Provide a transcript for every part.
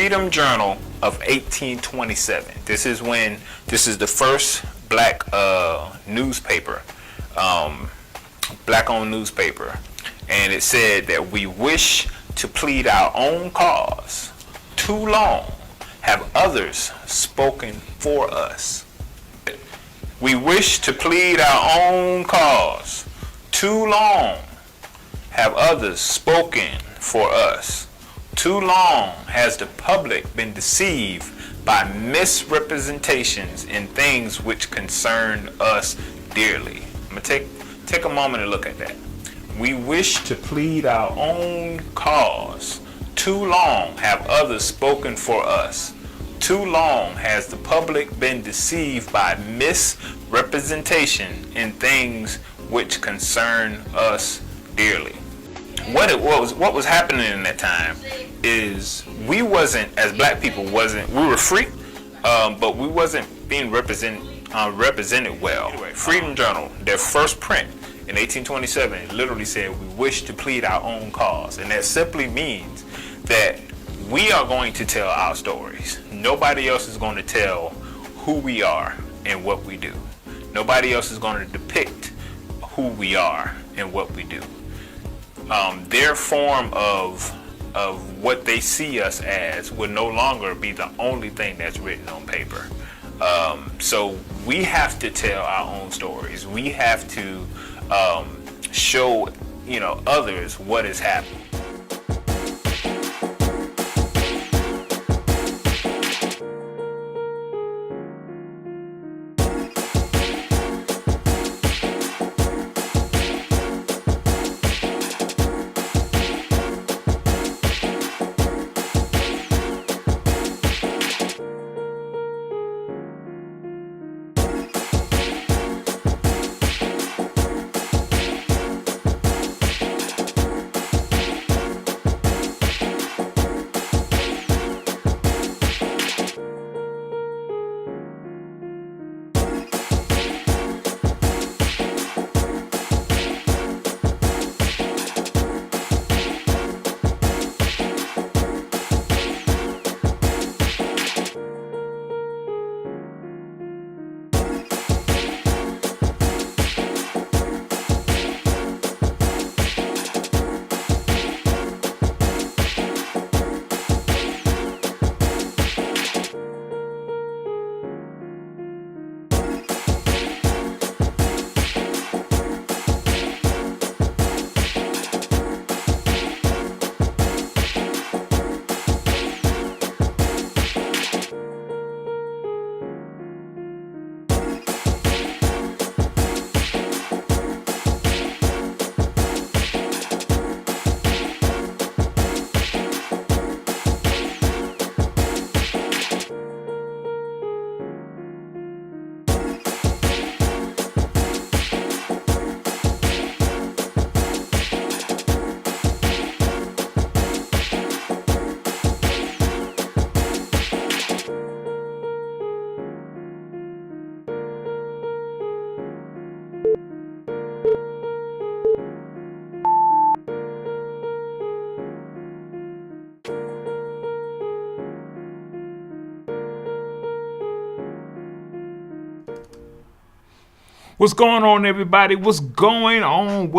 Freedom Journal of 1827. This is the first black newspaper, black-owned newspaper, and it said that we wish to plead our own cause. Too long have others spoken for us. We wish to plead our own cause. Too long have others spoken for us. Too long has the public been deceived by misrepresentations in things which concern us dearly. I'm going to take a moment and look at that. We wish to plead our own cause. Too long have others spoken for us. Too long has the public been deceived by misrepresentation in things which concern us dearly. What was happening in that time is we wasn't, as black people, we were free, but we wasn't being represented well. Freedom Journal, their first print in 1827, literally said, we wish to plead our own cause. And that simply means that we are going to tell our stories. Nobody else is going to tell who we are and what we do. Nobody else is going to depict who we are and what we do. Their form of what they see us as will no longer be the only thing that's written on paper. So we have to tell our own stories. We have to show others what is happening. What's going on, everybody? What's going on?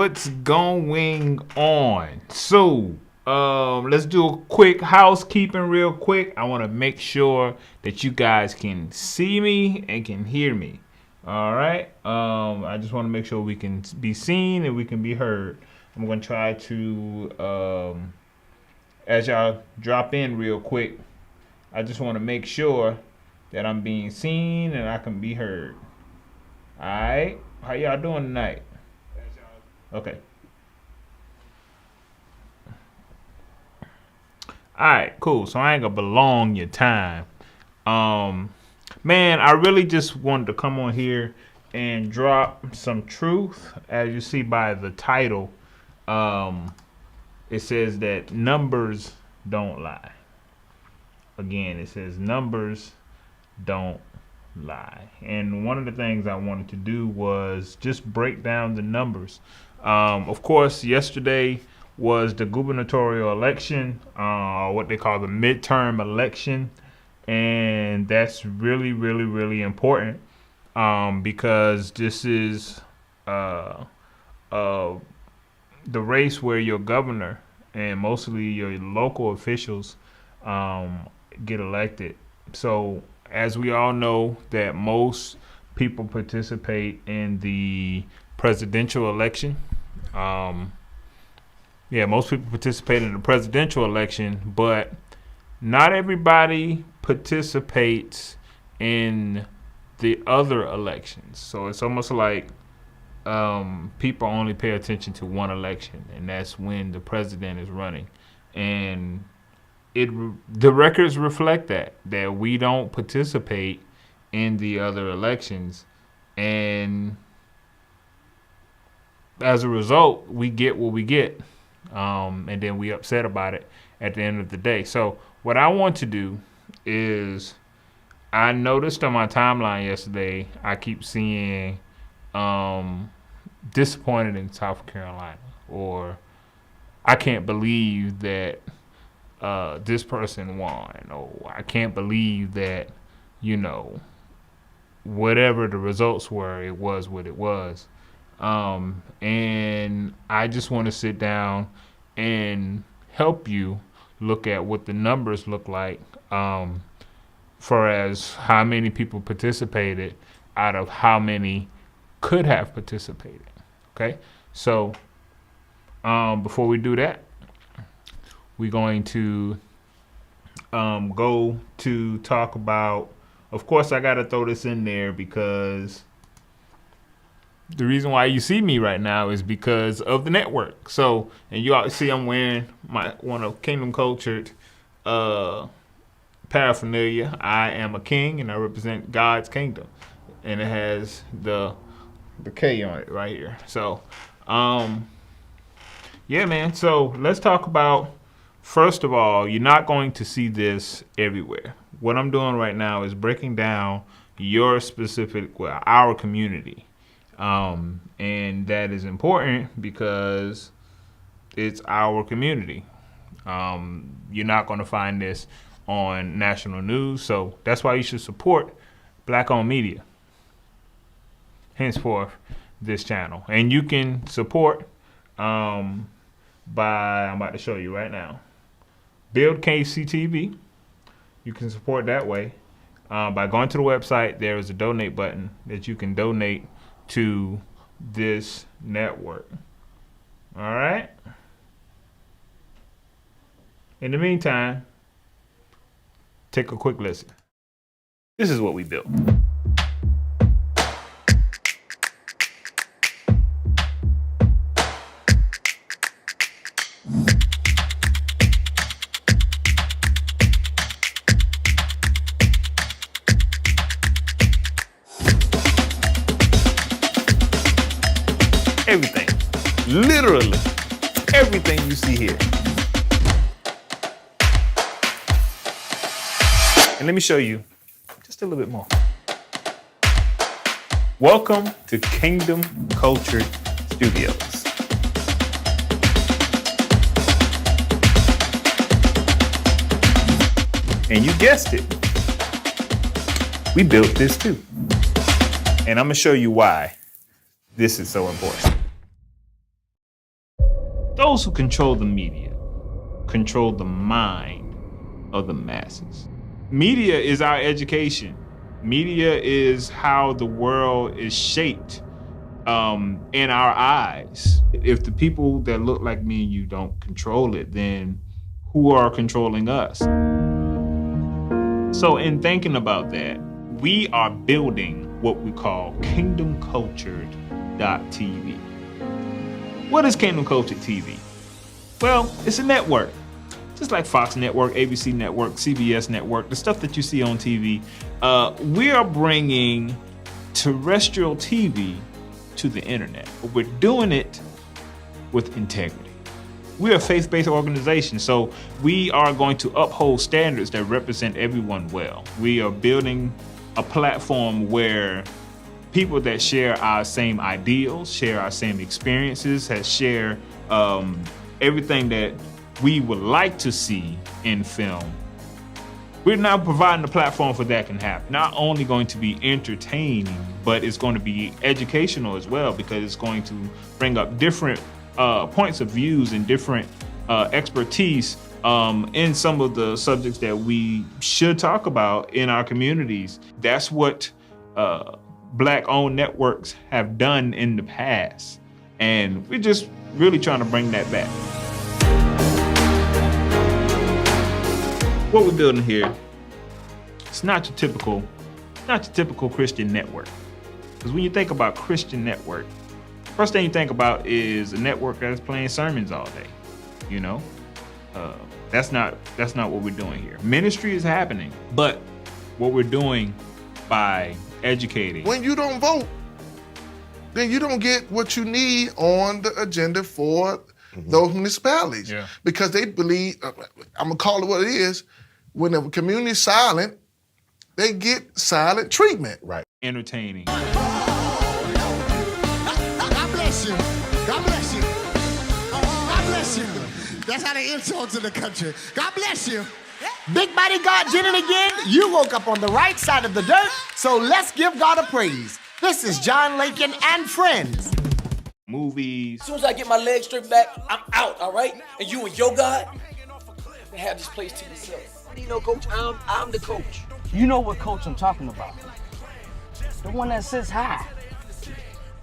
So, let's do a quick housekeeping real quick. I want to make sure that you guys can see me and can hear me. All right. I just want to make sure we can be seen and we can be heard. I'm going to try to, as y'all drop in real quick, I just want to make sure that I'm being seen and I can be heard. Alright, how y'all doing tonight? Okay. Alright, cool. So I ain't gonna belong your time. Man, I really just wanted to come on here and drop some truth. As you see by the title, it says that numbers don't lie. Again, it says numbers don't lie. And one of the things I wanted to do was just break down the numbers. Of course, yesterday was the gubernatorial election, what they call the midterm election. And that's really, really, really important because this is the race where your governor and mostly your local officials get elected. So as we all know that most people participate in the presidential election. Most people participate in the presidential election, but not everybody participates in the other elections. So it's almost like people only pay attention to one election, and that's when the president is running. And the records reflect that we don't participate in the other elections, and as a result, we get what we get, and then we upset about it at the end of the day. So what I want to do is, I noticed on my timeline yesterday, I keep seeing disappointed in South Carolina, or I can't believe that this person won, or I can't believe that, whatever the results were, it was what it was. And I just want to sit down and help you look at what the numbers look like for as how many people participated out of how many could have participated. Okay, so before we do that, we're going to go to talk about, of course, I got to throw this in there because the reason why you see me right now is because of the network. So, and you all see I'm wearing one of Kingdom Cultured paraphernalia. I am a king and I represent God's kingdom. And it has the K on it right here. So, yeah, man. So let's talk about, first of all, you're not going to see this everywhere. What I'm doing right now is breaking down your specific, our community. And that is important because it's our community. You're not going to find this on national news. So that's why you should support Black-owned media, henceforth this channel. And you can support I'm about to show you right now, Build KCTV. You can support that way by going to the website. There is a donate button that you can donate to this network. All right. In the meantime, take a quick listen. This is what we built. Everything, literally everything you see here. And let me show you just a little bit more. Welcome to Kingdom Cultured Studios. And you guessed it, we built this too. And I'm gonna show you why this is so important. Those who control the media control the mind of the masses. Media is our education. Media is how the world is shaped in our eyes. If the people that look like me and you don't control it, then who are controlling us? So in thinking about that, we are building what we call KingdomCultured.tv. What is Kingdom Cultured TV? Well, it's a network. Just like Fox Network, ABC Network, CBS Network, the stuff that you see on TV. We are bringing terrestrial TV to the internet. But we're doing it with integrity. We're a faith-based organization, so we are going to uphold standards that represent everyone well. We are building a platform where people that share our same ideals, share our same experiences, share everything that we would like to see in film. We're now providing a platform for that can happen. Not only going to be entertaining, but it's going to be educational as well, because it's going to bring up different points of views and different expertise in some of the subjects that we should talk about in our communities. That's what Black-owned networks have done in the past, and we're just really trying to bring that back. What we're building here, it's not your typical Christian network. Because when you think about Christian network, first thing you think about is a network that's playing sermons all day. You know, that's not what we're doing here. Ministry is happening, but what we're doing by educating. When you don't vote, then you don't get what you need on the agenda for those municipalities. Yeah. Because they believe, I'm gonna call it what it is, when the community is silent, they get silent treatment. Right. Entertaining. God bless you. God bless you. God bless you. That's how they insult to the country. God bless you. Big Body God did it again. You woke up on the right side of the dirt, so let's give God a praise. This is John Lakin and Friends. Movies. As soon as I get my legs stripped back, I'm out, all right? And you and your God, you have this place to yourself. You know, Coach, I'm the coach. You know what coach I'm talking about. The one that sits high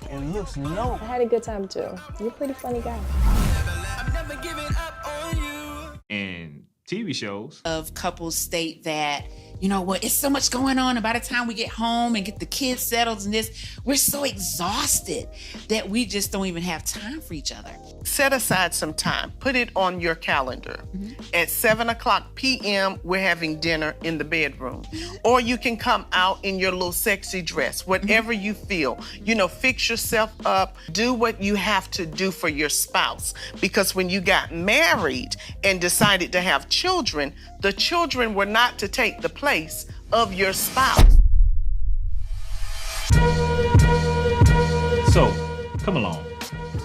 and looks low. I had a good time too. You're a pretty funny guy. And TV shows. Of couples state that, you know what, it's so much going on, and by the time we get home and get the kids settled and this, we're so exhausted that we just don't even have time for each other. Set aside some time. Put it on your calendar. At 7:00 p.m., we're having dinner in the bedroom. Or you can come out in your little sexy dress, whatever you feel. You know, fix yourself up. Do what you have to do for your spouse. Because when you got married and decided to have children, the children were not to take the place of your spouse. So, come along.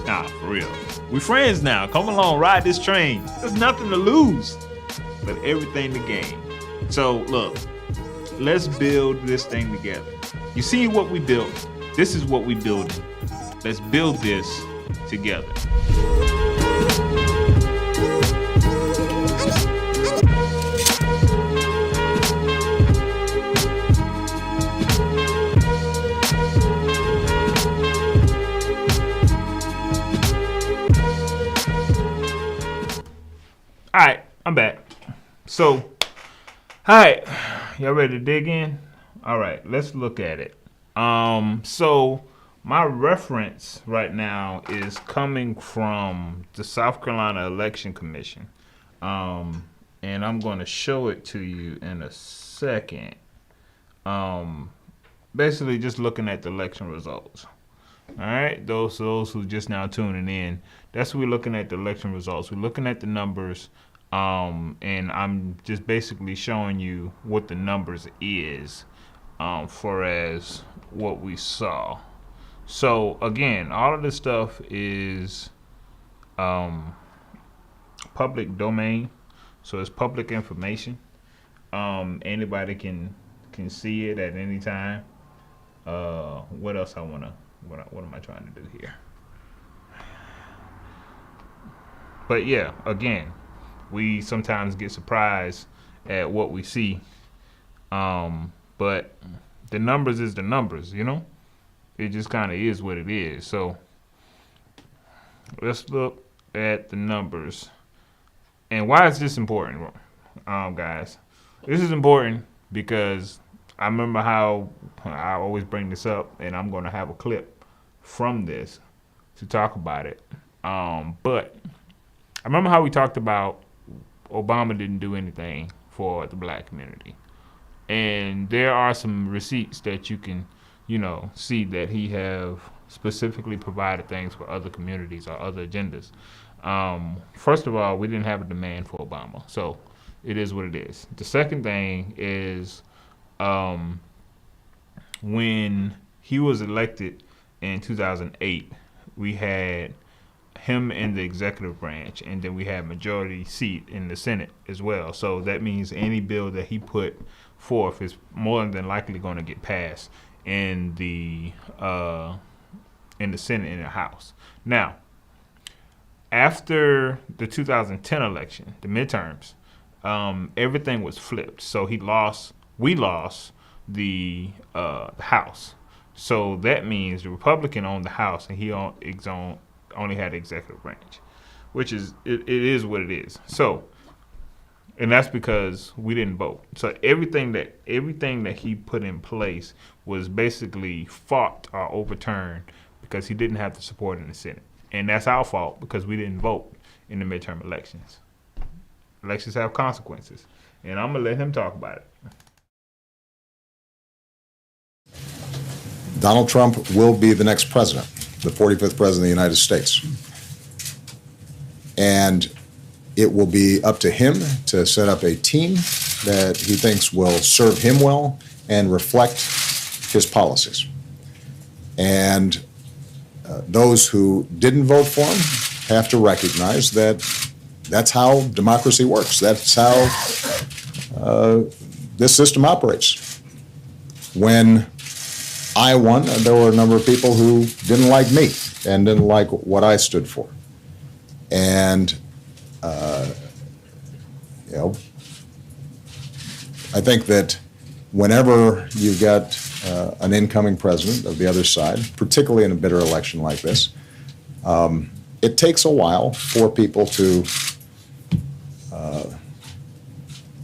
Nah, for real. We friends now. Come along, ride this train. There's nothing to lose, but everything to gain. So, look, let's build this thing together. You see what we built? This is what we building. Let's build this together. All right, I'm back. So, all right, y'all ready to dig in? All right, let's look at it. So my reference right now is coming from the South Carolina Election Commission. And I'm going to show it to you in a second. Basically just looking at the election results. All right, those who just now tuning in, that's what we're looking at, the election results. We're looking at the numbers, and I'm just basically showing you what the numbers is, for as what we saw. So again, all of this stuff is public domain, so it's public information. Anybody can see it at any time. What else what am I trying to do here? But yeah, again, we sometimes get surprised at what we see. But the numbers is the numbers, you know? It just kind of is what it is. So let's look at the numbers. And why is this important, guys? This is important because I remember how I always bring this up, and I'm going to have a clip from this to talk about it. But I remember how we talked about Obama didn't do anything for the black community. And there are some receipts that you can, see that he have specifically provided things for other communities or other agendas. First of all, we didn't have a demand for Obama. So it is what it is. The second thing is when he was elected in 2008, we had him in the executive branch, and then we have majority seat in the Senate as well. So that means any bill that he put forth is more than likely going to get passed in the Senate and the House. Now, after the 2010 election, the midterms, everything was flipped. So we lost the House. So that means the Republican owned the House, and he only had the executive branch, which is it is what it is. So, and that's because we didn't vote. So everything that he put in place was basically fought or overturned because he didn't have the support in the Senate, and that's our fault because we didn't vote in the midterm elections. Elections have consequences, and I'm gonna let him talk about it. Donald Trump will be the next president, the 45th president of the United States. And it will be up to him to set up a team that he thinks will serve him well and reflect his policies. And those who didn't vote for him have to recognize that that's how democracy works. That's how this system operates. When I won, there were a number of people who didn't like me and didn't like what I stood for. And, I think that whenever you've got an incoming president of the other side, particularly in a bitter election like this, it takes a while for people to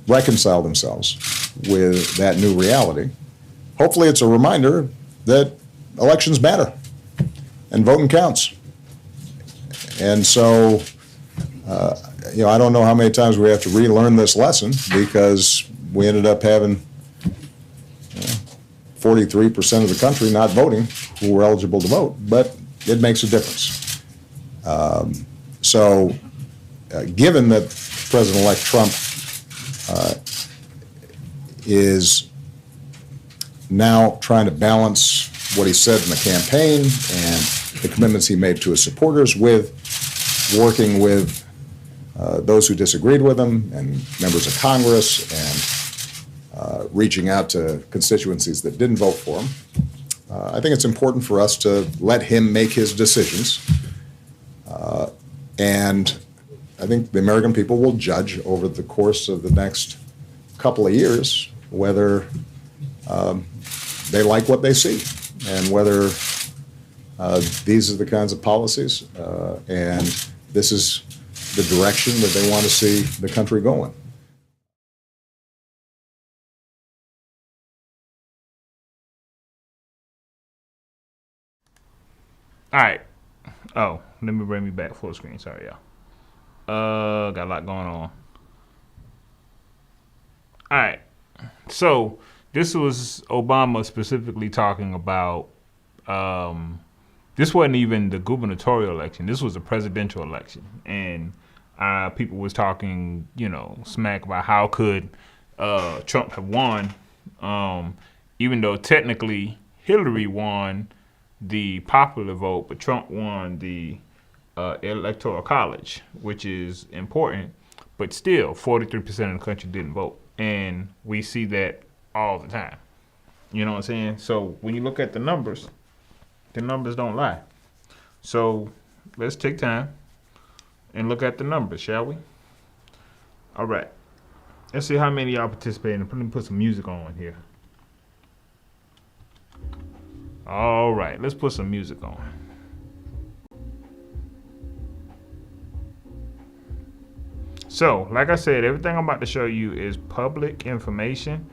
reconcile themselves with that new reality. Hopefully it's a reminder that elections matter and voting counts. And so, I don't know how many times we have to relearn this lesson because we ended up having 43% of the country not voting who were eligible to vote, but it makes a difference. Given that President-elect Trump is now trying to balance what he said in the campaign and the commitments he made to his supporters with working with those who disagreed with him and members of Congress and reaching out to constituencies that didn't vote for him. I think it's important for us to let him make his decisions. And I think the American people will judge over the course of the next couple of years whether they like what they see and whether these are the kinds of policies and this is the direction that they want to see the country going. All right. Oh, let me bring me back full screen. Sorry, y'all. Got a lot going on. All right. So this was Obama specifically talking about. This wasn't even the gubernatorial election. This was a presidential election, and people was talking, smack about how could Trump have won, even though technically Hillary won the popular vote, but Trump won the electoral college, which is important. But still, 43% of the country didn't vote, and we see that all the time. You know what I'm saying? So when you look at the numbers don't lie. So let's take time and look at the numbers, shall we? All right. Let's see how many of y'all participating. Let me put some music on here. All right, let's put some music on. So, like I said, everything I'm about to show you is public information.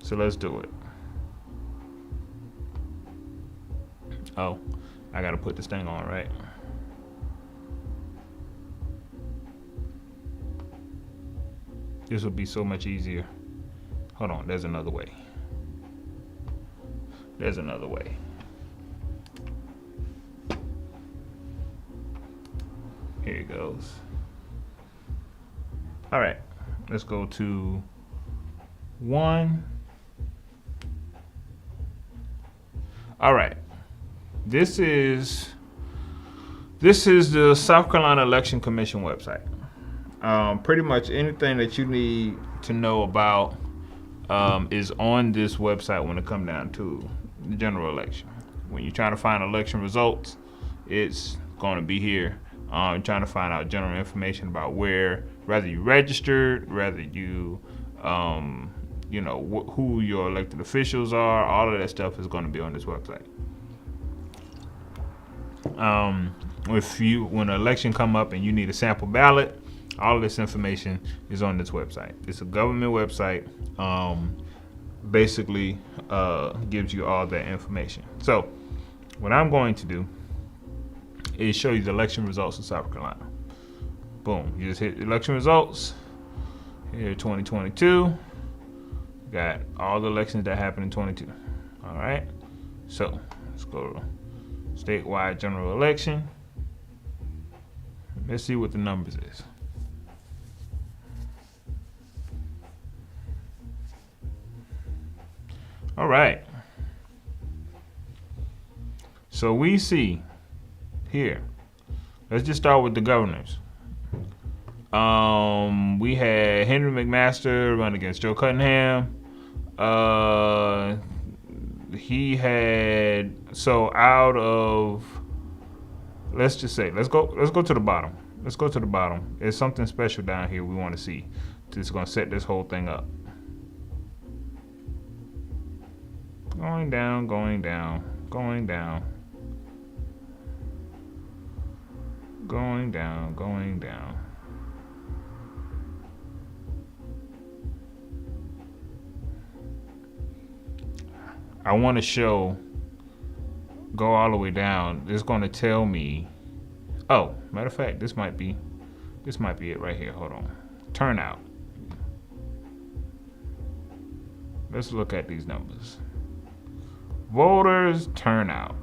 So let's do it. Oh, I gotta put this thing on, right? This would be so much easier. Hold on, there's another way. There's another way. Here it goes. All right, let's go to 1. All right. This is the South Carolina Election Commission website. Pretty much anything that you need to know about is on this website when it comes down to the general election. When you're trying to find election results, it's going to be here. Trying to find out general information about whether you registered, whether you, who your elected officials are. All of that stuff is going to be on this website. When an election come up and you need a sample ballot, all of this information is on this website. It's a government website. Basically, gives you all that information. So, what I'm going to do is show you the election results in South Carolina. Boom, you just hit election results. Here, 2022. Got all the elections that happened in 22. All right, so let's go to statewide general election. Let's see what the numbers is. All right. So we see here. Let's just start with the governors. We had Henry McMaster run against Joe Cunningham. He had out of, let's just say, let's go to the bottom. Let's go to the bottom. There's something special down here we want to see. It's going to set this whole thing up. Going down, going down, going down. Going down, going down. I want to go all the way down. It's going to tell me, oh, matter of fact, this might be it right here. Hold on. Turnout. Let's look at these numbers. Voters turnout.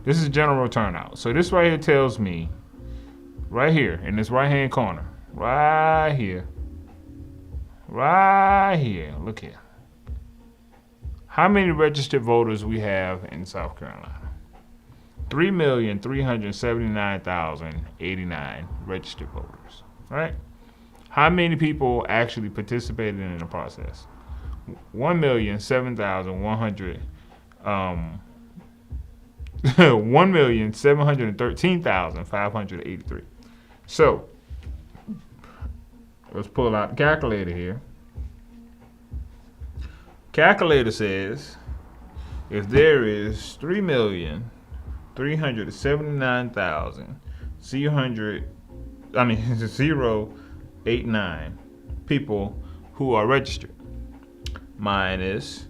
This is general turnout. So this right here tells me, right here in this right hand corner, right here, look here, how many registered voters we have in South Carolina. 3,379,089 registered voters, right? How many people actually participated in the process? 1,007,100. 1,713,583. So let's pull out the calculator here. Calculator says if there is 3,379,089 people who are registered, minus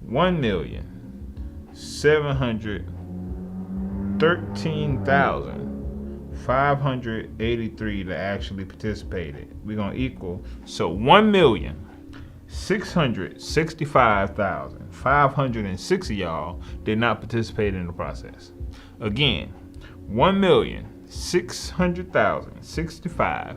1,713,583 that actually participated. We're gonna equal, so 1,665,506 of y'all did not participate in the process. Again, 1,600,065.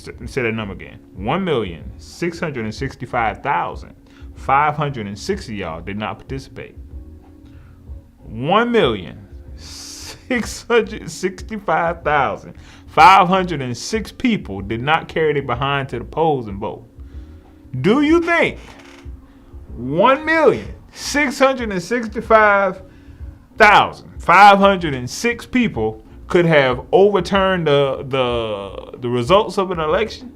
Let me say that number again. 1,665,506 of y'all did not participate. 1,665,506 people did not carry their behind to the polls and vote. Do you think 1,665,506 people could have overturned the results of an election?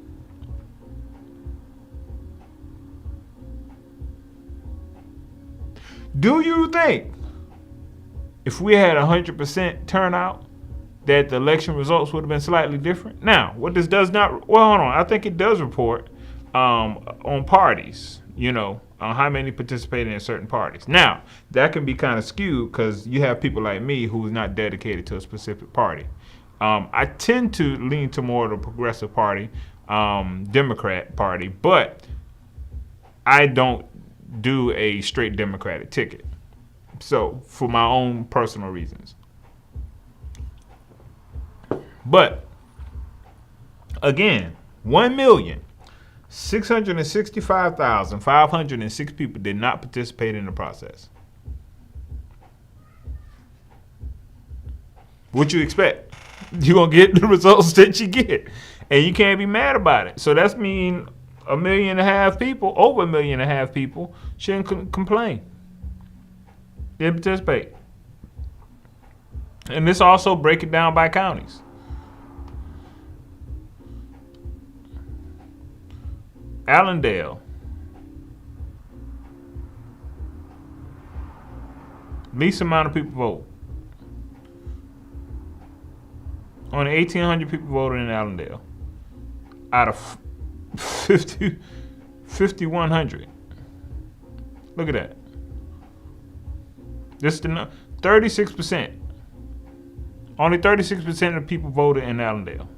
Do you think if we had 100% turnout that the election results would have been slightly different? Now, what this does not, well, hold on, I think it does report on parties, on how many participated in certain parties. Now, that can be kind of skewed because you have people like me who's not dedicated to a specific party. I tend to lean to more of the Progressive Party, Democrat Party, but I don't do a straight Democratic ticket. So, for my own personal reasons. But, again, 1,665,506 people did not participate in the process. What you expect? You're going to get the results that you get. And you can't be mad about it. So that's mean 1.5 million people, over 1.5 million people, shouldn't complain. They participate. And this also break it down by counties. Allendale. Least amount of people vote. Only 1,800 people voted in Allendale. Out of 5,100. Look at that. This is the 36%. Only 36% of people voted in Allendale.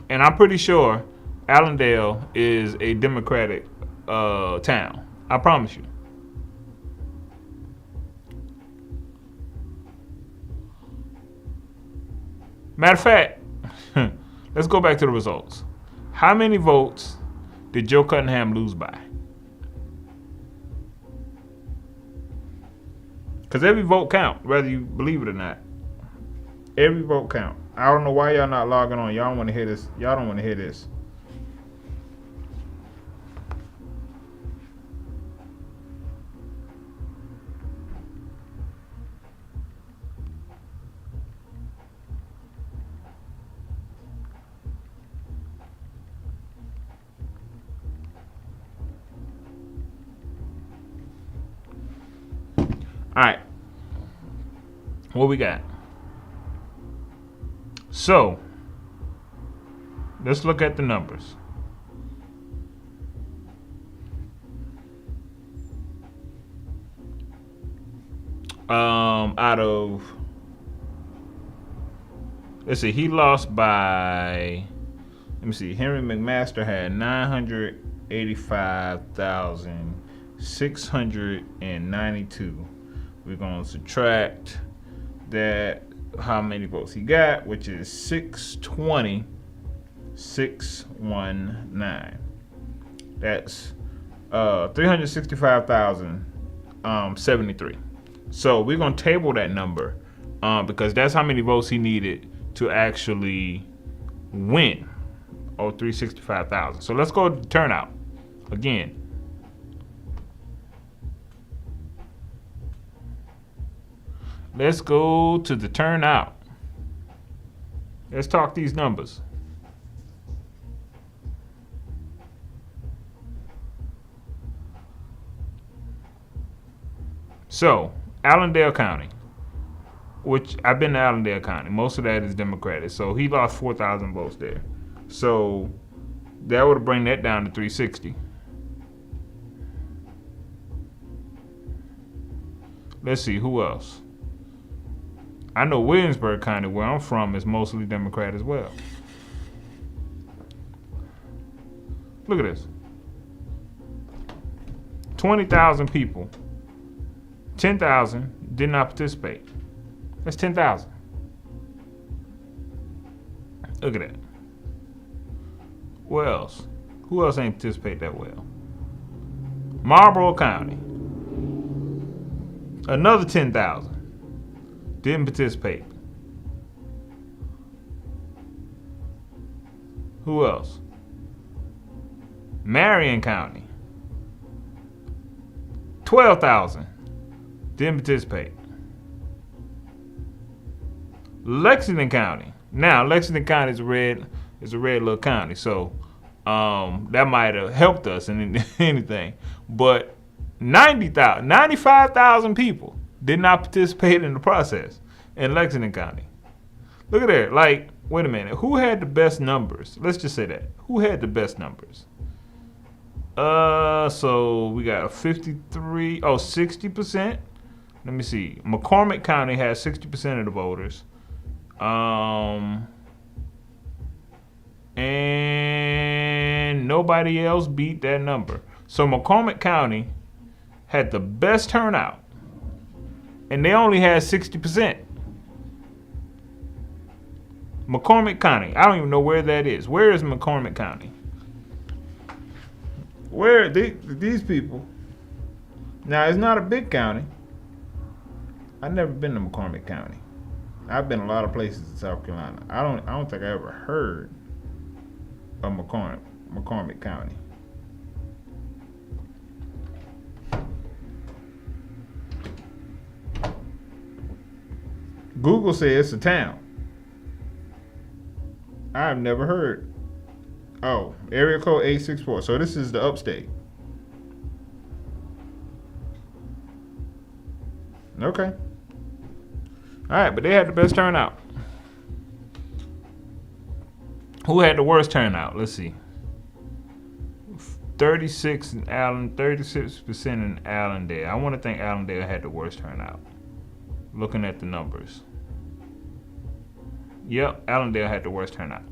And I'm pretty sure Allendale is a Democratic town. I promise you. Matter of fact, let's go back to the results. How many votes did Joe Cunningham lose by? Because every vote count, whether you believe it or not. Every vote count. I don't know why y'all not logging on. Y'all don't want to hear this. Y'all don't want to hear this. All right. What we got? So, let's look at the numbers. Out of, let's see, he lost by, let me see, Henry McMaster had 985,692. We're going to subtract that, how many votes he got, which is 620,619. That's 365,073. So we're going to table that number because that's how many votes he needed to actually win. 365,000. So let's go to turnout again. Let's go to the turnout. Let's talk these numbers. So, Allendale County, which I've been to Allendale County. Most of that is Democratic. So he lost 4,000 votes there. So that would bring that down to 360. Let's see, who else? I know Williamsburg County, where I'm from, is mostly Democrat as well. Look at this. 20,000 people. 10,000 did not participate. That's 10,000. Look at that. Where else? Who else ain't participate that well? Marlboro County. Another 10,000. Didn't participate. Who else? Marion County. 12,000. Didn't participate. Lexington County. Now, Lexington County is a red little county, so that might have helped us in anything. But 95,000 people did not participate in the process in Lexington County. Look at that. Like, wait a minute. Who had the best numbers? Let's just say that. Who had the best numbers? So we got 60%. Let me see. McCormick County has 60% of the voters. And nobody else beat that number. So McCormick County had the best turnout. And they only had 60%. McCormick County. I don't even know where that is. Where is McCormick County? Where these people? Now, it's not a big county. I've never been to McCormick County. I've been a lot of places in South Carolina. I don't think I ever heard of McCormick County. Google says it's a town. I've never heard. Oh, area code 864. So this is the upstate. Okay. All right, but they had the best turnout. Who had the worst turnout? Let's see. 36% in Allendale. I want to think Allendale had the worst turnout. Looking at the numbers. Yep, Allendale had the worst turnout.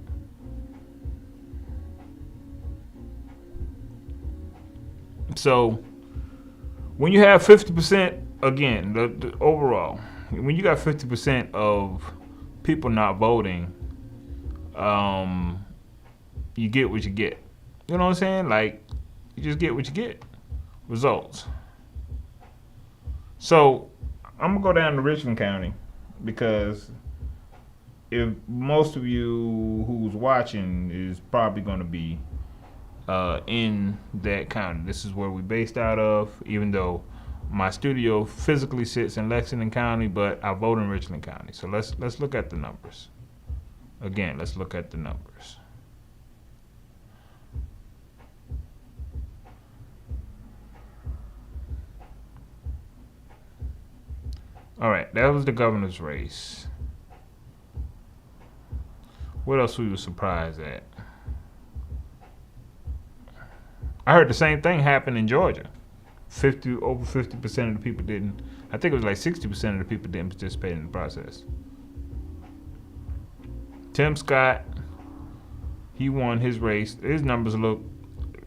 So, when you have 50%, again, the overall, when you got 50% of people not voting, you get what you get. You know what I'm saying? Like, you just get what you get. Results. So, I'm going to go down to Richland County because if most of you who's watching is probably going to be in that county. This is where we based out of, even though my studio physically sits in Lexington County, but I vote in Richland County. So let's look at the numbers. Again, let's look at the numbers. All right, that was the governor's race. What else were you surprised at? I heard the same thing happened in Georgia. Over 50% of the people didn't. I think it was like 60% of the people didn't participate in the process. Tim Scott, he won his race. His numbers look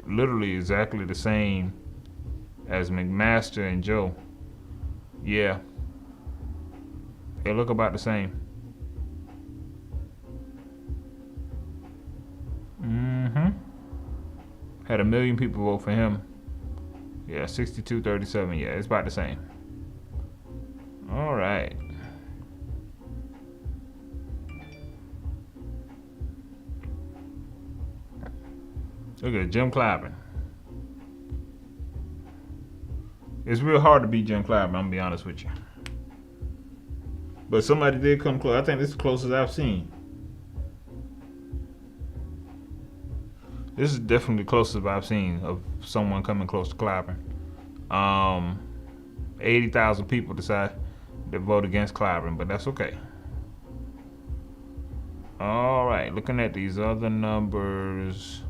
literally exactly the same as McMaster and Joe. Yeah. They look about the same. Had 1 million people vote for him. Yeah, 62-37. Yeah, it's about the same. All right. Look at Jim Clyburn. It's real hard to beat Jim Clyburn, I'm gonna be honest with you. But somebody did come close. I think this is the closest I've seen. This is definitely the closest I've seen of someone coming close to Clyburn. 80,000 people decided to vote against Clyburn, but that's okay. All right, looking at these other numbers.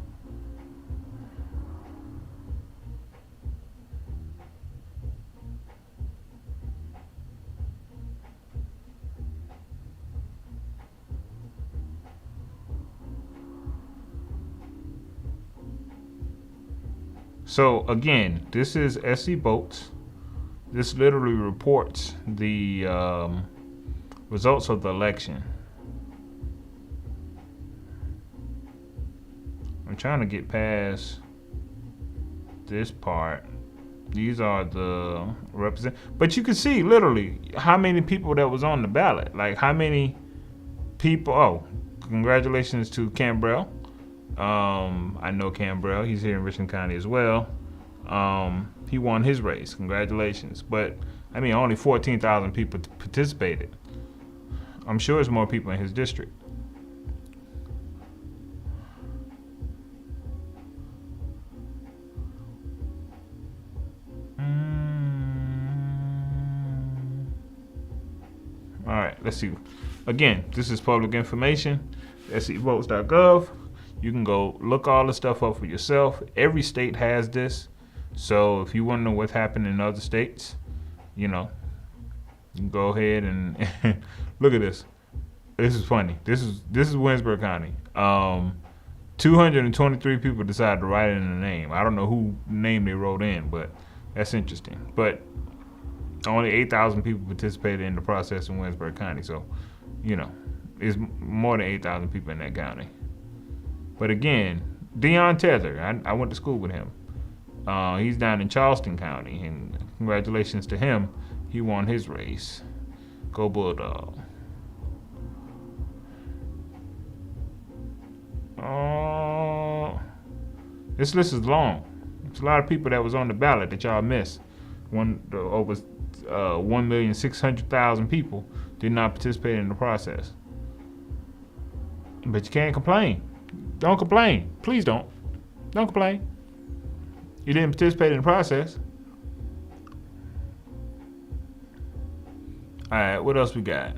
So again, this is SC Votes. This literally reports the results of the election. I'm trying to get past this part. These are the but you can see literally how many people that was on the ballot. Like how many people. Oh, congratulations to Cambrell. I know Cambrell. He's here in Richland County as well. He won his race. Congratulations. But I mean, only 14,000 people participated. I'm sure there's more people in his district. All right, let's see. Again, this is public information. scvotes.gov. You can go look all the stuff up for yourself. Every state has this. So if you want to know what's happening in other states, you know, you can go ahead and look at this. This is funny. This is Winsburg County. 223 people decided to write in the name. I don't know who name they wrote in, but that's interesting. But only 8,000 people participated in the process in Winsburg County. So, you know, it's more than 8,000 people in that county. But again, Deion Tether, I went to school with him. He's down in Charleston County, and congratulations to him. He won his race. Go Bulldog. This list is long. There's a lot of people that was on the ballot that y'all missed. Over 1,600,000 people did not participate in the process. But you can't complain. Don't complain. Please don't. Don't complain. You didn't participate in the process. All right, what else we got?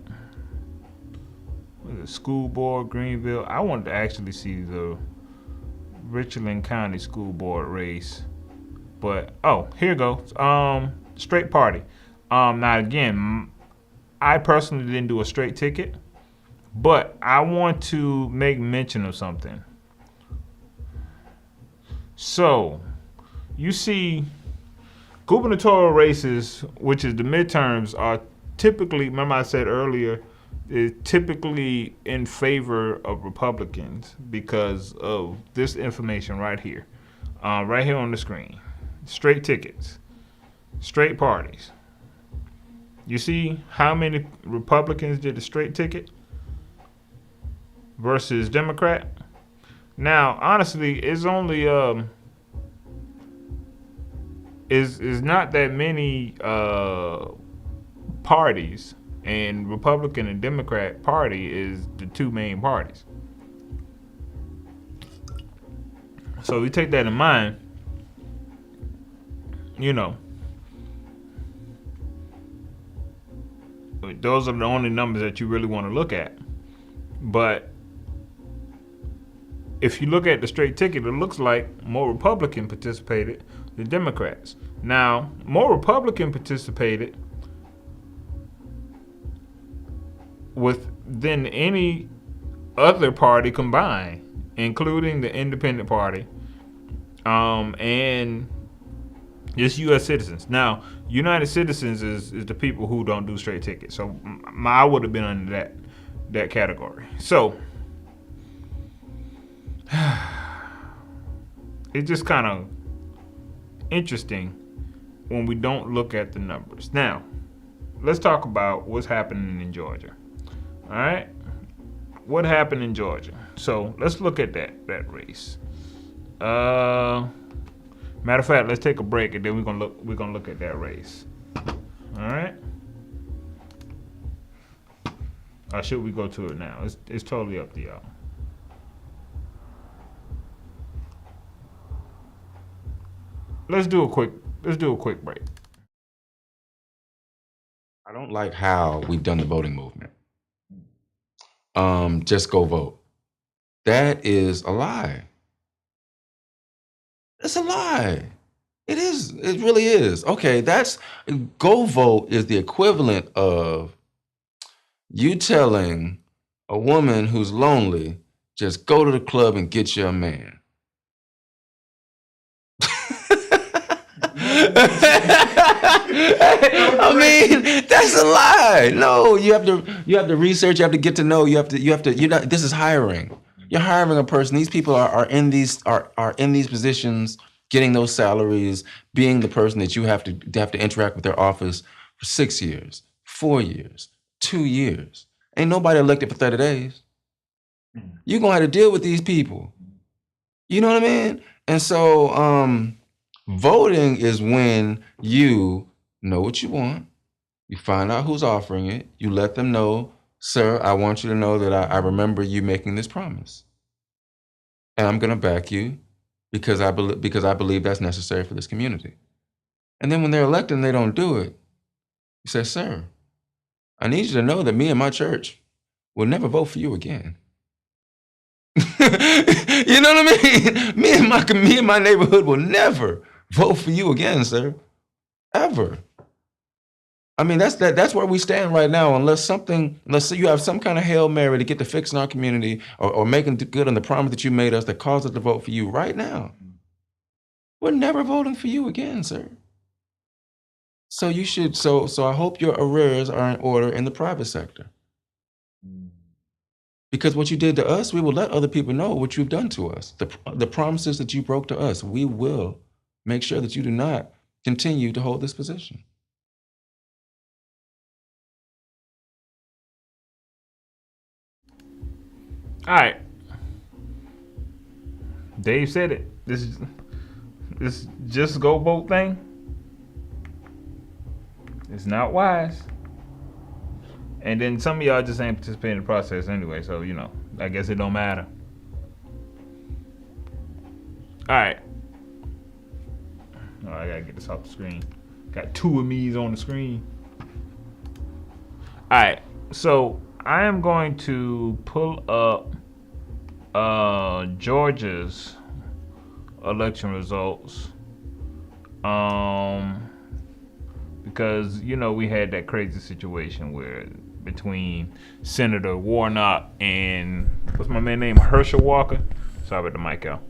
The school board, Greenville. I wanted to actually see the Richland County School Board race, but here it goes. Straight party. Now again, I personally didn't do a straight ticket, but I want to make mention of something. So, you see, gubernatorial races, which is the midterms, are typically, remember I said earlier, is typically in favor of Republicans because of this information right here. Right here on the screen. Straight tickets. Straight parties. You see how many Republicans did the straight ticket versus Democrat? Now, honestly, it's only is not that many parties, and Republican and Democrat Party is the two main parties. So we take that in mind, you know. Those are the only numbers that you really want to look at. But if you look at the straight ticket, it looks like more Republican participated than Democrats. Now, more Republican participated than any other party combined, including the Independent Party, and just U.S. citizens. Now, United Citizens is the people who don't do straight tickets. So I would have been under that category. So it's just kind of interesting when we don't look at the numbers. Now, let's talk about what's happening in Georgia. All right, what happened in Georgia? So let's look at that race. Matter of fact, let's take a break and then we're gonna look at that race. All right. Or should we go to it now? It's totally up to y'all. Let's do a quick break. I don't like how we've done the voting movement. Just go vote. That is a lie. It's a lie. It is. It really is. Okay, go vote is the equivalent of you telling a woman who's lonely, just go to the club and get you a man. I mean, that's a lie. No, you have to research, you have to get to know, this is hiring. You're hiring a person. These people are in these positions, getting those salaries, being the person that you have to interact with their office for 6 years, 4 years, 2 years. Ain't nobody elected for 30 days. You're gonna have to deal with these people. You know what I mean? And so voting is when you know what you want, you find out who's offering it, you let them know, sir, I want you to know that I remember you making this promise. And I'm gonna back you because I believe that's necessary for this community. And then when they're elected and they don't do it, you say, sir, I need you to know that me and my church will never vote for you again. You know what I mean? Me and my neighborhood will never vote for you again, sir. Ever. I mean, that's where we stand right now. Unless you have some kind of Hail Mary to get to fixing our community or making good on the promise that you made us that caused us to vote for you right now. We're never voting for you again, sir. So you should. So I hope your arrears are in order in the private sector. Because what you did to us, we will let other people know what you've done to us. The promises that you broke to us, we will make sure that you do not continue to hold this position. All right. Dave said it. This just go vote thing. It's not wise. And then some of y'all just ain't participating in the process anyway, so I guess it don't matter. Alright. Oh, I gotta get this off the screen. Got two of me's on the screen. Alright, so I am going to pull up Georgia's election results. Because we had that crazy situation where between Senator Warnock and what's my man name? Herschel Walker. Sorry about the mic out.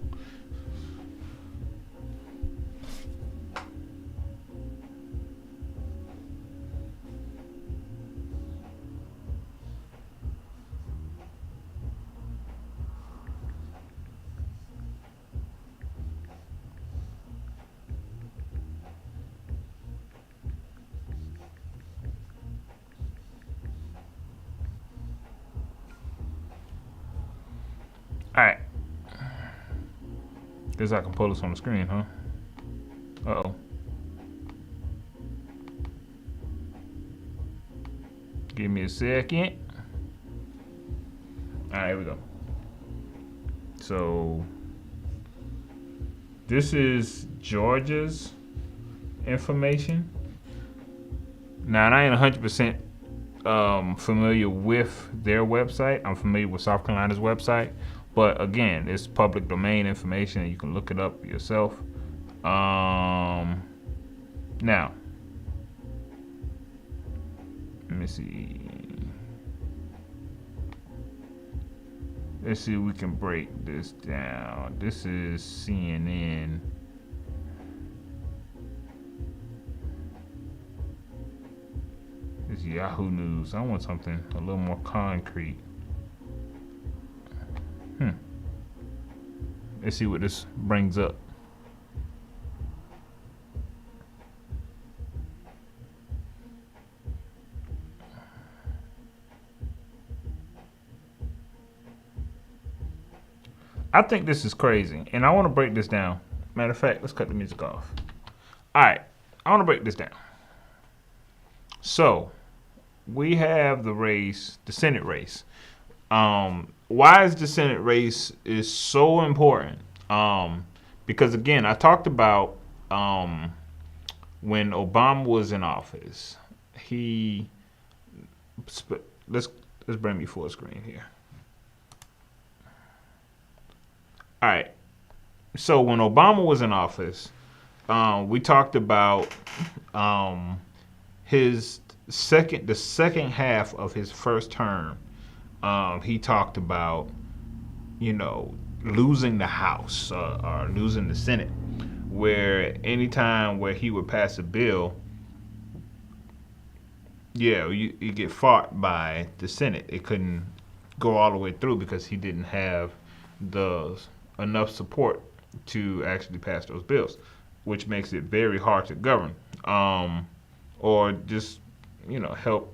Alright. Guess I can pull this on the screen, huh? Uh-oh. Give me a second. Alright, here we go. So, this is Georgia's information. Now, I ain't 100% familiar with their website. I'm familiar with South Carolina's website. But again, it's public domain information and you can look it up yourself. Now, let me see. Let's see if we can break this down. This is CNN. This is Yahoo News. I want something a little more concrete. Let's see what this brings up. I think this is crazy, and I want to break this down. Matter of fact, let's cut the music off. All right, I want to break this down. So, we have the race, the Senate race. Why is the Senate race is so important? Because again, I talked about when Obama was in office. Let's bring me full screen here. All right. So when Obama was in office, we talked about the second half of his first term. He talked about, losing the House or losing the Senate, where anytime where he would pass a bill, you get fought by the Senate. It couldn't go all the way through because he didn't have enough support to actually pass those bills, which makes it very hard to govern or just, help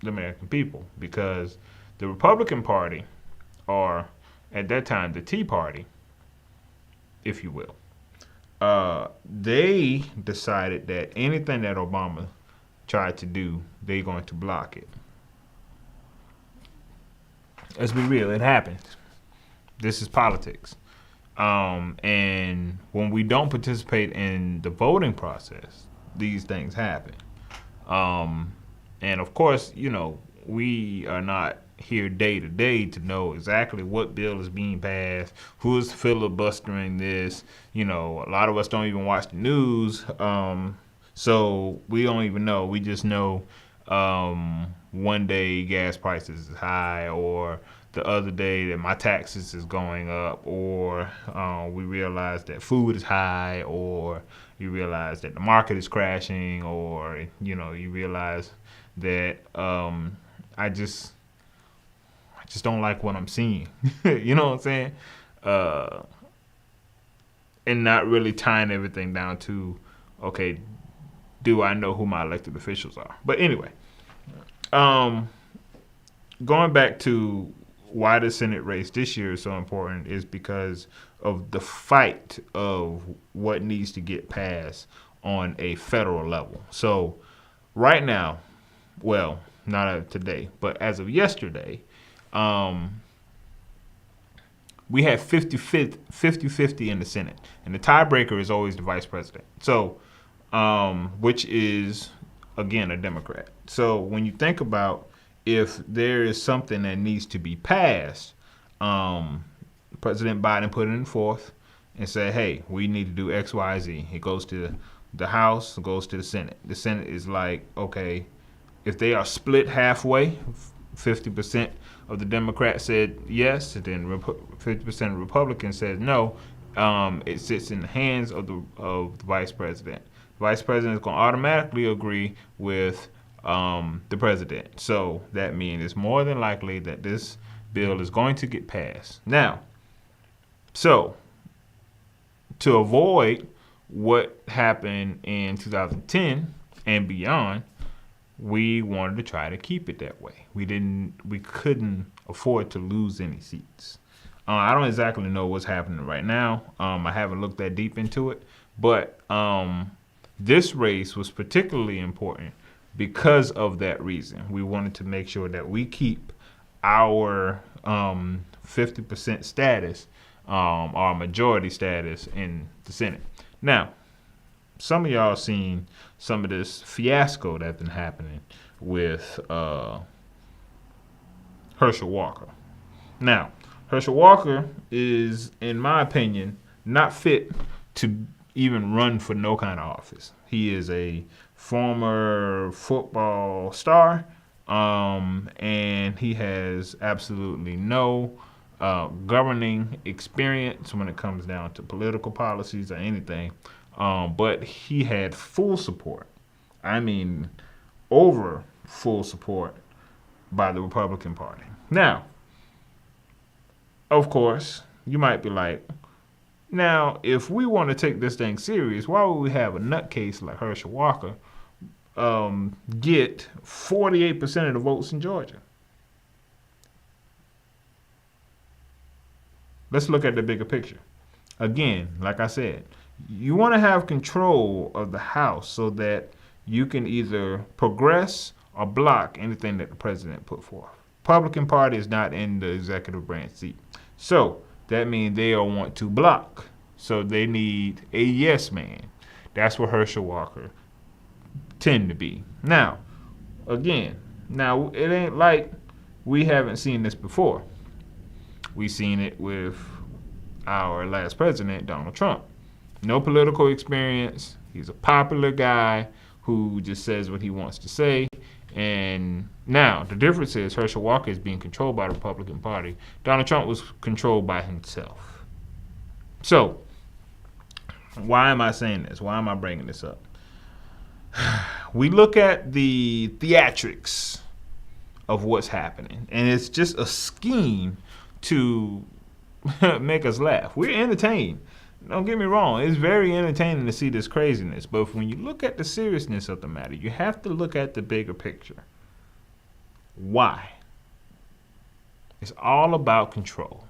the American people, because the Republican Party, or at that time the Tea Party, if you will, they decided that anything that Obama tried to do, they're going to block it. Let's be real, it happens. This is politics. And when we don't participate in the voting process, these things happen. And of course, we are not here day to day to know exactly what bill is being passed, who is filibustering this. A lot of us don't even watch the news. So we don't even know. We just know one day gas prices is high, or the other day that my taxes is going up, or we realize that food is high, or you realize that the market is crashing, or you realize that I just don't like what I'm seeing. You know what I'm saying? And not really tying everything down to, okay, do I know who my elected officials are? But anyway, going back to why the Senate race this year is so important is because of the fight of what needs to get passed on a federal level. So right now, well, not of today, but as of yesterday, we had 50-50 in the Senate. And the tiebreaker is always the vice president. So, which is, again, a Democrat. So when you think about if there is something that needs to be passed, President Biden put it in forth and said, hey, we need to do X, Y, Z. It goes to the House, it goes to the Senate. The Senate is like, okay, if they are split halfway, 50% of the Democrats said yes, and then 50% of Republicans said no, it sits in the hands of the vice president. The vice president is going to automatically agree with the president. So that means it's more than likely that this bill is going to get passed. Now, so to avoid what happened in 2010 and beyond, we wanted to try to keep it that way. We couldn't afford to lose any seats. I don't exactly know what's happening right now. I haven't looked that deep into it, but this race was particularly important because of that reason. We wanted to make sure that we keep our 50% status, our majority status in the Senate. Now, some of y'all seen some of this fiasco that's been happening with Herschel Walker. Now, Herschel Walker is, in my opinion, not fit to even run for no kind of office. He is a former football star, and he has absolutely no governing experience when it comes down to political policies or anything. But he had full support. I mean, over full support by the Republican Party. Now, of course, you might be like, now, if we want to take this thing serious, why would we have a nutcase like Herschel Walker get 48% of the votes in Georgia? Let's look at the bigger picture. Again, like I said, you want to have control of the House so that you can either progress or block anything that the president put forth. Republican Party is not in the executive branch seat. So that means they want to block. So they need a yes man. That's what Herschel Walker tend to be. Now, again, it ain't like we haven't seen this before. We seen it with our last president, Donald Trump. No political experience. He's a popular guy who just says what he wants to say. And now the difference is Herschel Walker is being controlled by the Republican Party. Donald Trump was controlled by himself. So why am I saying this? Why am I bringing this up? We look at the theatrics of what's happening, and it's just a scheme to make us laugh. We're entertained. Don't get me wrong. It's very entertaining to see this craziness. But when you look at the seriousness of the matter, you have to look at the bigger picture. Why? It's all about control.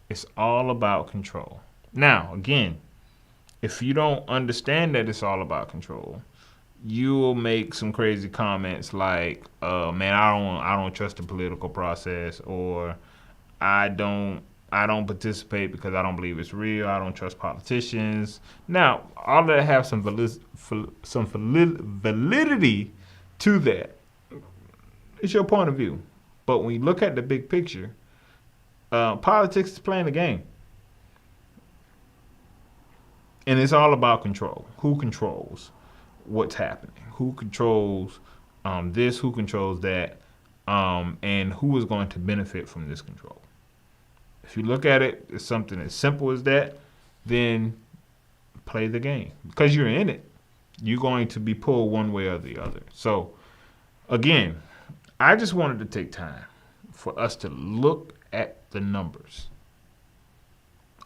It's all about control. Now, again, if you don't understand that it's all about control, you will make some crazy comments like, man, I don't trust the political process, or I don't participate because I don't believe it's real. I don't trust politicians. Now, all of that have some validity to that. It's your point of view. But when you look at the big picture, politics is playing the game. And it's all about control. Who controls what's happening? Who controls this? Who controls that? And who is going to benefit from this control? If you look at it as something as simple as that, then play the game. Because you're in it, you're going to be pulled one way or the other. So, again, I just wanted to take time for us to look at the numbers.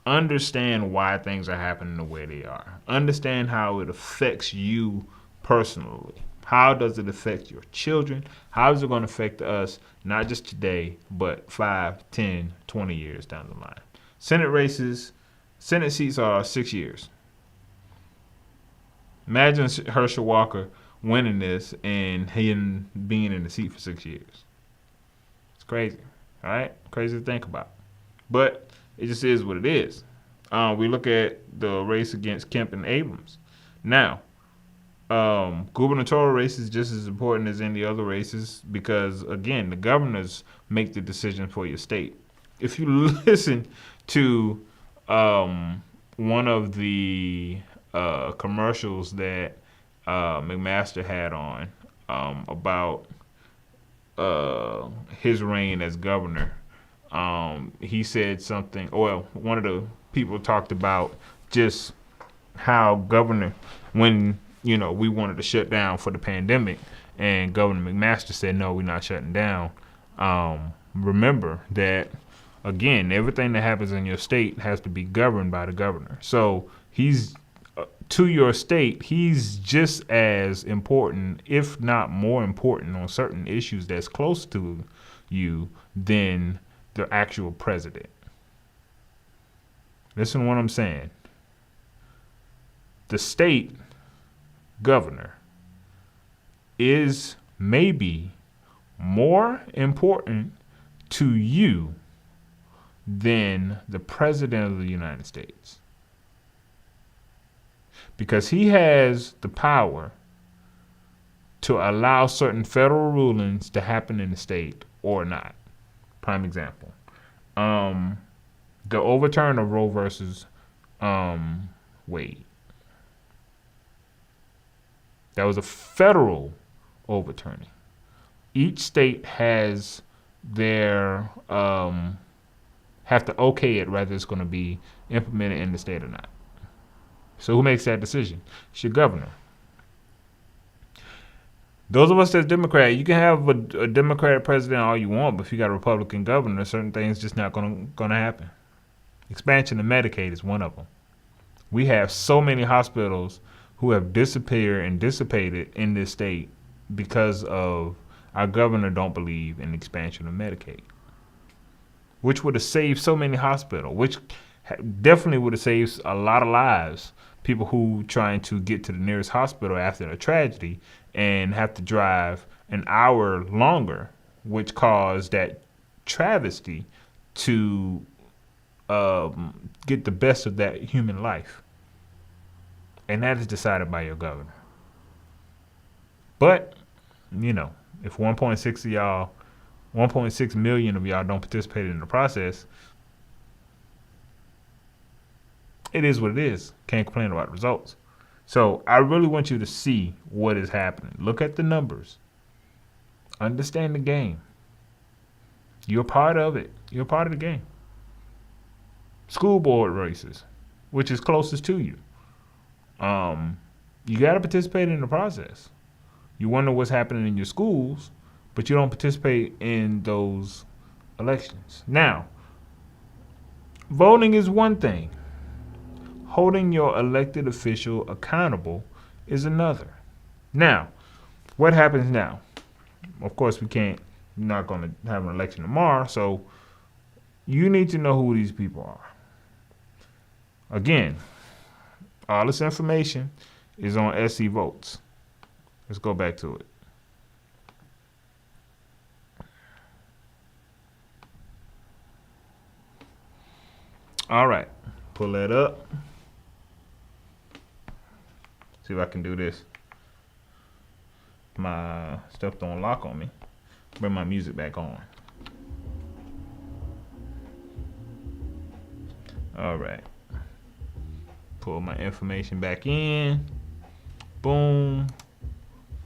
Understand why things are happening the way they are. Understand how it affects you personally. How does it affect your children? How is it going to affect us, not just today, but 5, 10, 20 years down the line? Senate seats are 6 years. Imagine Herschel Walker winning this and him being in the seat for 6 years. It's crazy, all right? Crazy to think about. But it just is what it is. We look at the race against Kemp and Abrams. Now, gubernatorial race is just as important as any other races because, again, the governors make the decision for your state. If you listen to one of the commercials that McMaster had on about his reign as governor, he said something, well, one of the people talked about just how governor, when, you know, we wanted to shut down for the pandemic and Governor McMaster said, no, we're not shutting down. Remember that, again, everything that happens in your state has to be governed by the governor. So he's, to your state, he's just as important, if not more important, on certain issues that's close to you than the actual president. Listen to what I'm saying. The state governor is maybe more important to you than the president of the United States. Because he has the power to allow certain federal rulings to happen in the state or not. Prime example. The overturn of Roe versus Wade. That was a federal overturning. Each state has their have to okay it whether it's going to be implemented in the state or not. So who makes that decision? It's your governor. Those of us that's Democrat, you can have a Democratic president all you want, but if you got a Republican governor, certain things just not going to happen. Expansion of Medicaid is one of them. We have so many hospitals who have disappeared and dissipated in this state because of our governor don't believe in expansion of Medicaid, which would have saved so many hospitals, which definitely would have saved a lot of lives. People who trying to get to the nearest hospital after a tragedy and have to drive an hour longer, which caused that travesty to get the best of that human life. And that is decided by your governor. But, you know, if 1.6 million of y'all don't participate in the process, it is what it is. Can't complain about the results. So I really want you to see what is happening. Look at the numbers. Understand the game. You're part of it. You're part of the game. School board races, which is closest to you. You got to participate in the process. You wonder what's happening in your schools, but you don't participate in those elections. Now, voting is one thing. Holding your elected official accountable is another. Now, what happens now? Of course, we're not going to have an election tomorrow, so you need to know who these people are. Again, all this information is on SC Votes. Let's go back to it. All right, pull that up. See if I can do this. My stuff don't lock on me. Bring my music back on. All right. Pull my information back in. Boom.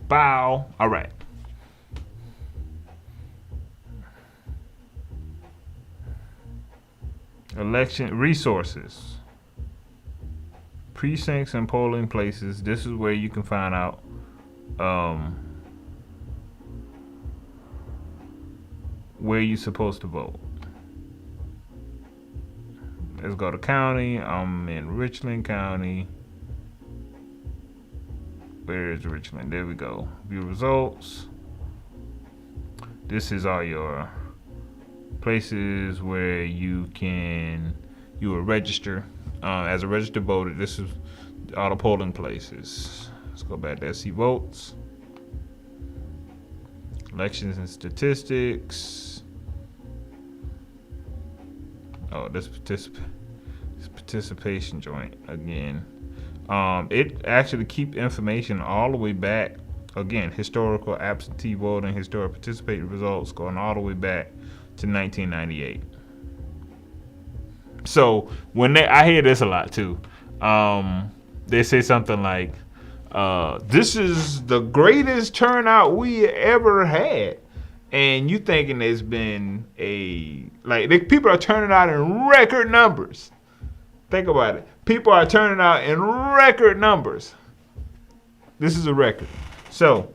Bow. All right. Election resources. Precincts and polling places. This is where you can find out where you're supposed to vote. Let's go to county. I'm in Richland County. Where is Richland? There we go. View results. This is all your places where you can you will register as a registered voter. This is all the polling places. Let's go back to SC Votes. Elections and statistics. Oh, this participation joint again. It actually keep information all the way back. Again, historical absentee voting, historic participating results going all the way back to 1998. So when I hear this a lot too. They say something like, this is the greatest turnout we ever had. And you thinking it's been people are turning out in record numbers. Think about it. People are turning out in record numbers. This is a record. So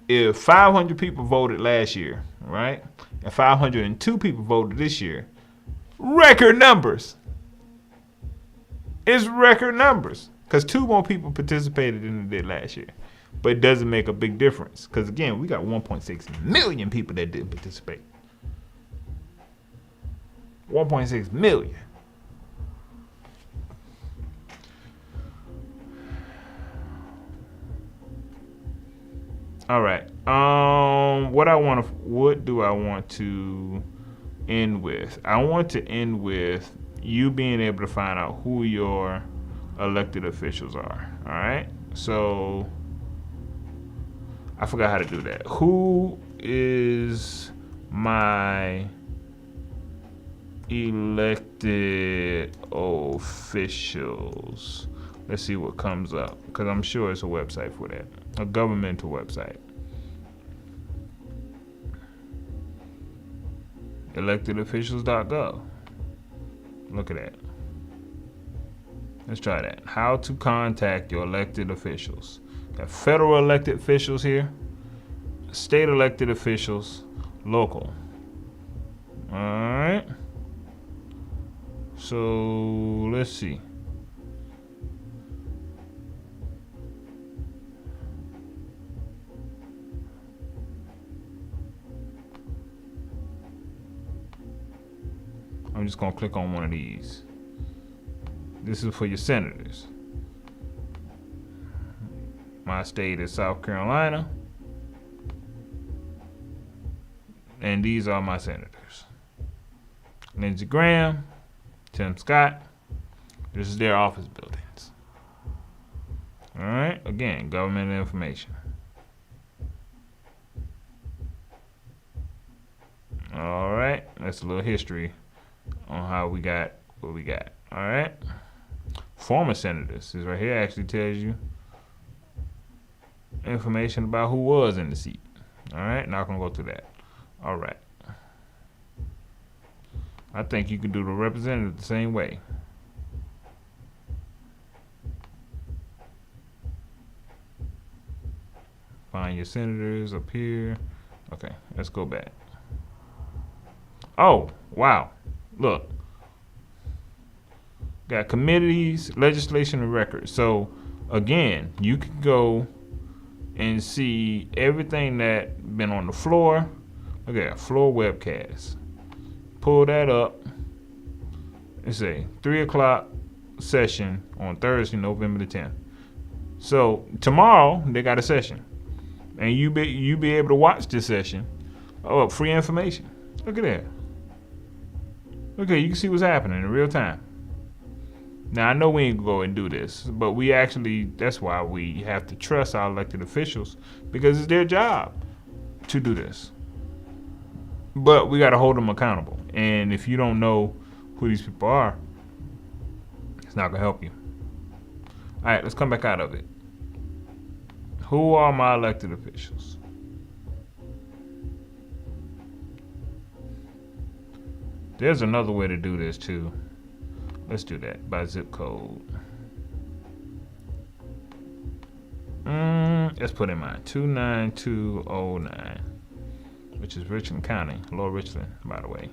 if 500 people voted last year, right? And 502 people voted this year, record numbers. It's record numbers. Because 2 more people participated than they did last year. But it doesn't make a big difference. Because again, we got 1.6 million people that did participate. 1.6 million. All right. What do I want to end with? I want to end with you being able to find out who your elected officials are. All right. So I forgot how to do that. Who is my elected officials? Let's see what comes up, because I'm sure it's a website for that, a governmental website. Electedofficials.gov. Look at that. Let's try that. How to contact your elected officials. Got federal elected officials here, state elected officials, local. All right. So let's see. I'm just gonna click on one of these. This is for your senators. My state is South Carolina. And these are my senators. Lindsey Graham, Tim Scott. This is their office buildings. All right, again, government information. All right, that's a little history on how we got what we got. All right, former senators. This right here actually tells you information about who was in the seat. All right, not gonna go through that. All right, I think you can do the representative the same way. Find your senators up here. Okay, let's go back. Oh, wow. Look. Got committees, legislation, and records. So, again, you can go and see everything that been on the floor. Look at that, floor webcast. Pull that up. Let's say 3 o'clock session on Thursday, November the 10th. So, tomorrow, they got a session. And you be able to watch this session. Oh, free information. Look at that. Okay, you can see what's happening in real time. Now, I know we ain't gonna go and do this, but we actually, that's why we have to trust our elected officials, because it's their job to do this. But we gotta hold them accountable. And if you don't know who these people are, it's not gonna help you. All right, let's come back out of it. Who are my elected officials? There's another way to do this too. Let's do that by zip code. Let's put in mind 29209, which is Richland County, Lower Richland, by the way.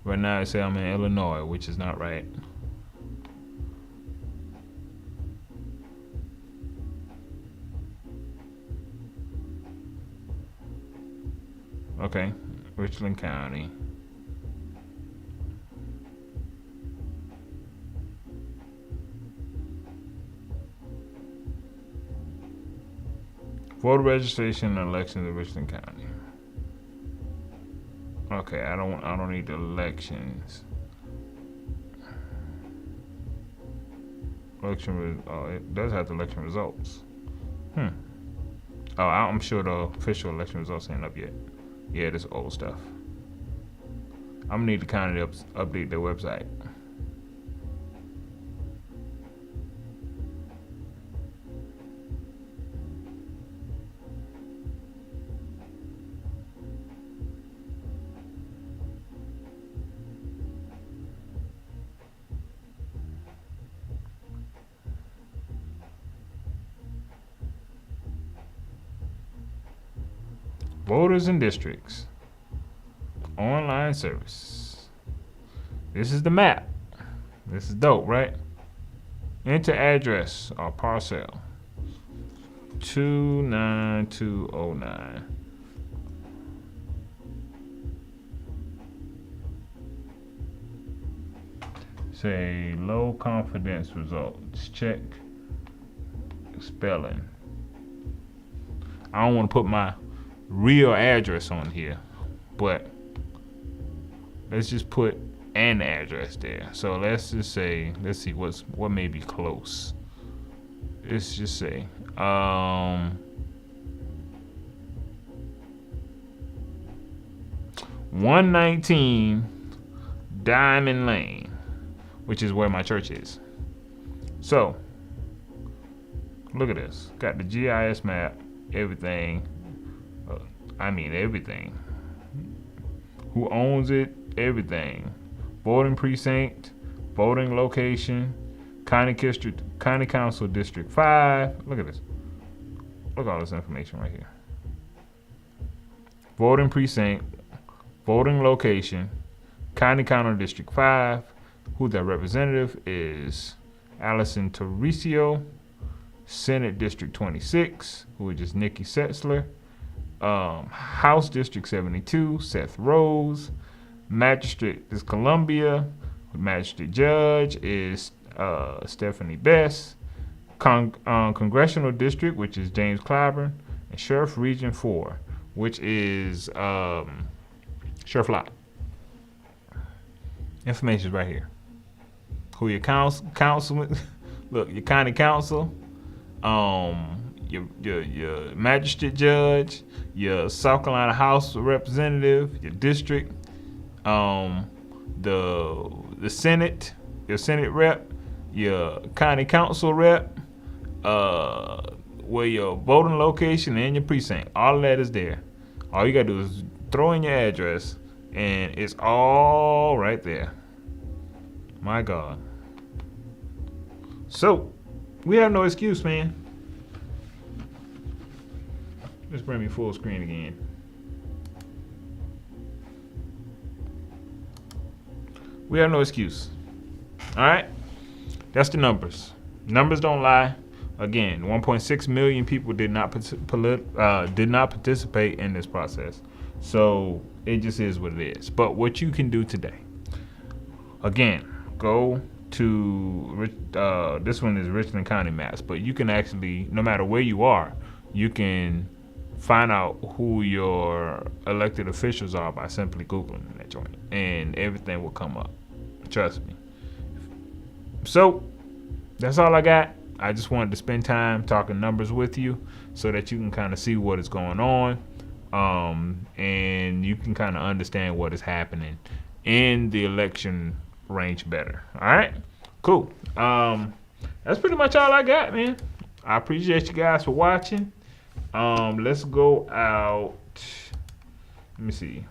Right now, I say I'm in Illinois, which is not right. Okay, Richland County. Voter registration and elections in Richland County. Okay, I don't need the elections. It does have the election results. Oh, I'm sure the official election results ain't up yet. Yeah, this old stuff. I'm gonna need to kind of update their website. Voters and districts. Online service. This is the map. This is dope, right? Enter address or parcel. 29209. Say low confidence results. Check spelling. I don't want to put my real address on here, but let's just put an address there. So let's just say, let's see what may be close. Let's just say 119 Diamond Lane, which is where my church is. So look at this. Got the GIS map, everything. I mean everything. Who owns it? Everything. Voting precinct, voting location, county council district 5. Look at this. Look at all this information right here. Voting precinct, voting location, county council district 5. Who their representative is Allison Torricio. Senate District 26, who is just Nikki Setzler. House District 72, Seth Rose. Magistrate is Columbia. Magistrate Judge is Stephanie Best. Congressional District, which is James Clyburn. And Sheriff Region 4, which is Sheriff Lott. Information is right here. Who your councilman? Look, your county council. Your magistrate judge, your South Carolina House Representative, your district, the Senate, your Senate rep, your county council rep, where your voting location and your precinct. All of that is there. All you gotta do is throw in your address, and it's all right there. My God. So we have no excuse, man. Let's bring me full screen again. We have no excuse. All right? That's the numbers. Numbers don't lie. Again, 1.6 million people did not participate in this process. So it just is what it is. But what you can do today, again, go to this one is Richland County maps, but you can actually, no matter where you are, you can find out who your elected officials are by simply Googling that joint, and everything will come up. Trust me. So that's all I got. I just wanted to spend time talking numbers with you so that you can kind of see what is going on, and you can kind of understand what is happening in the election range better. All right, cool. That's pretty much all I got, man. I appreciate you guys for watching. Let's go out. Let me see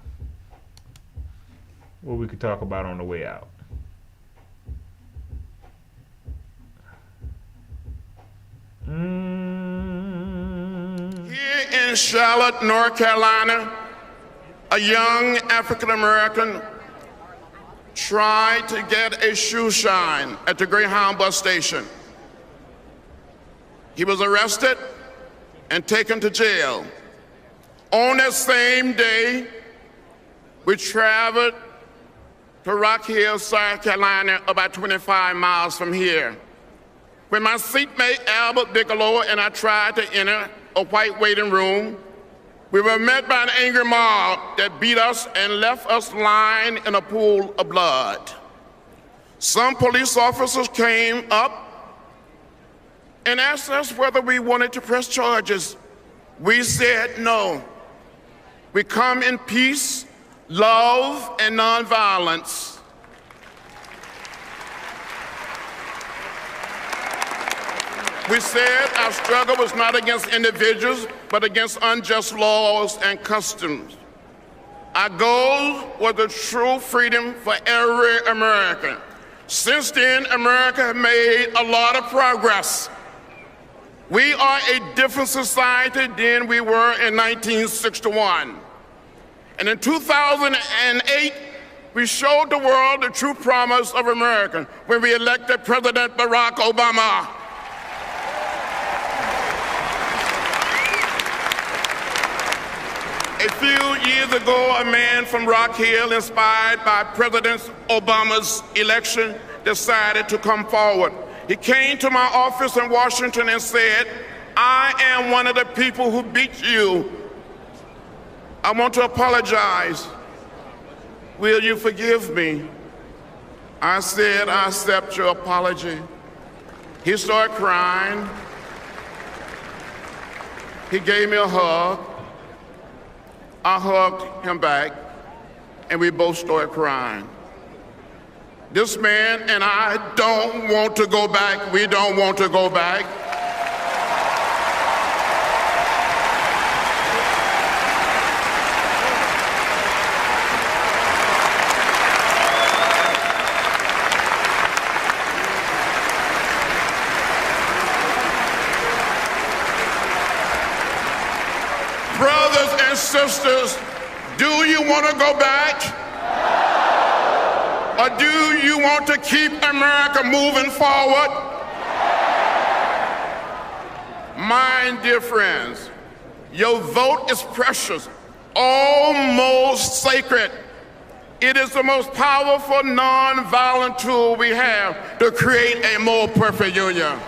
what we could talk about on the way out. Here in Charlotte, North Carolina, a young African American tried to get a shoe shine at the Greyhound bus station. He was arrested and taken to jail. On that same day, We traveled to Rock Hill, South Carolina, about 25 miles from here. When my seatmate Albert Bigelow and I tried to enter a white waiting room, we were met by an angry mob that beat us and left us lying in a pool of blood. Some police officers came up and asked us whether we wanted to press charges. We said no. We come in peace, love, and nonviolence. We said our struggle was not against individuals, but against unjust laws and customs. Our goal was the true freedom for every American. Since then, America has made a lot of progress. We are a different society than we were in 1961. And in 2008, we showed the world the true promise of America when we elected President Barack Obama. A few years ago, a man from Rock Hill, inspired by President Obama's election, decided to come forward. He came to my office in Washington and said, "I am one of the people who beat you. I want to apologize. Will you forgive me?" I said, "I accept your apology." He started crying. He gave me a hug. I hugged him back, and we both started crying. This man and I don't want to go back. We don't want to go back. Brothers and sisters, do you want to go back? Or do you want to keep America moving forward? My dear friends, your vote is precious, almost sacred. It is the most powerful non-violent tool we have to create a more perfect union.